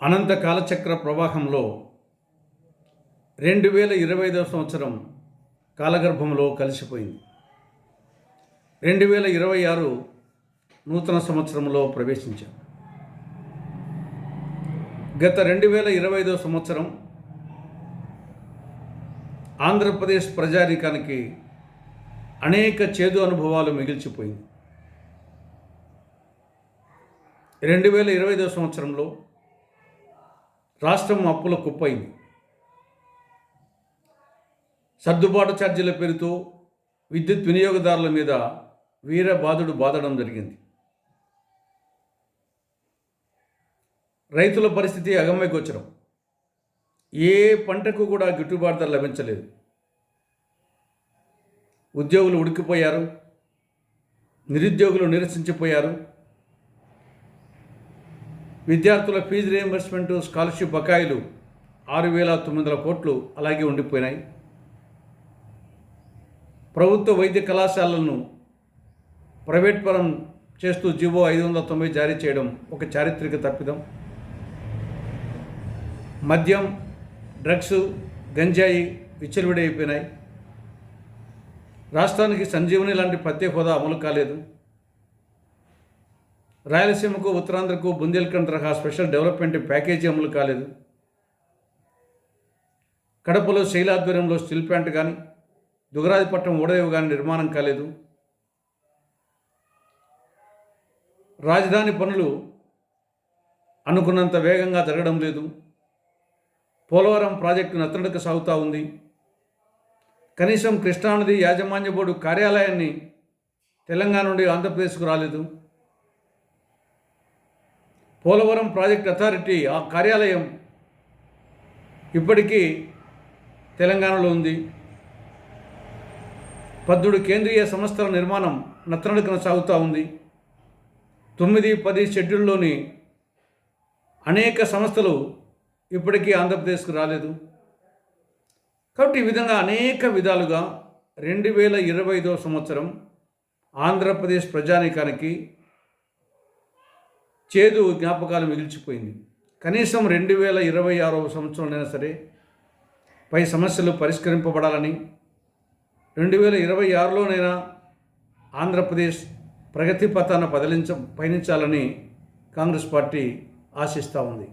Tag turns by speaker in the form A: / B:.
A: అనంత కాలచక్ర ప్రవాహంలో 2025 సంవత్సరం కాలగర్భంలో కలిసిపోయింది. 2026 నూతన సంవత్సరంలో ప్రవేశించాం. గత 2025 సంవత్సరం ఆంధ్రప్రదేశ్ ప్రజానీకానికి అనేక చేదు అనుభవాలు మిగిల్చిపోయింది. 2025 సంవత్సరంలో రాష్ట్రం అప్పుల కుప్పైంది. సర్దుబాటు ఛార్జీల పేరుతో విద్యుత్ వినియోగదారుల మీద వీరబాదుడు బాదడం జరిగింది. రైతుల పరిస్థితి అగమ్యగోచరం. ఏ పంటకు కూడా గిట్టుబాటు ధర లభించలేదు. ఉద్యోగులు ఉడికిపోయారు, నిరుద్యోగులు నిరసించిపోయారు. విద్యార్థుల ఫీజు రీయింబర్స్మెంట్, స్కాలర్షిప్ బకాయిలు 6,900 కోట్లు అలాగే ఉండిపోయినాయి. ప్రభుత్వ వైద్య కళాశాలలను ప్రైవేట్ పరం చేస్తూ జీవో 590 జారీ చేయడం ఒక చారిత్రక తప్పిదం. మద్యం, డ్రగ్స్, గంజాయి విచ్చలవిడైపోయినాయి. రాష్ట్రానికి సంజీవని లాంటి ప్రత్యేక హోదా అమలు కాలేదు. రాయలసీమకు, ఉత్తరాంధ్రకు బుందేల్ఖండ్ తరహా స్పెషల్ డెవలప్మెంట్ ప్యాకేజీ అమలు కాలేదు. కడపలో శైలాధ్వర్యంలో స్టీల్ ప్లాంట్ కానీ, దుగరాజపట్నం ఓడరేవు కానీ నిర్మాణం కాలేదు. రాజధాని పనులు అనుకున్నంత వేగంగా జరగడం లేదు. పోలవరం ప్రాజెక్టు నత్తనడక సాగుతూ ఉంది. కనీసం కృష్ణానది యాజమాన్య బోర్డు కార్యాలయాన్ని తెలంగాణ నుండి ఆంధ్రప్రదేశ్కు రాలేదు. పోలవరం ప్రాజెక్ట్ అథారిటీ ఆ కార్యాలయం ఇప్పటికీ తెలంగాణలో ఉంది. 17 కేంద్రీయ సంస్థల నిర్మాణం నత్తనడకన సాగుతూ ఉంది. 9-10 షెడ్యూల్లోని అనేక సంస్థలు ఇప్పటికీ ఆంధ్రప్రదేశ్కు రాలేదు. కాబట్టి ఈ విధంగా అనేక విధాలుగా 2025 సంవత్సరం ఆంధ్రప్రదేశ్ ప్రజానీకానికి చేదు జ్ఞాపకాలు మిగిల్చిపోయింది. కనీసం 2026 సంవత్సరంలోనైనా సరే పై సమస్యలు పరిష్కరింపబడాలని, 2026లోనైనా ఆంధ్రప్రదేశ్ ప్రగతి పథాన పయనించాలని కాంగ్రెస్ పార్టీ ఆశిస్తూ ఉంది.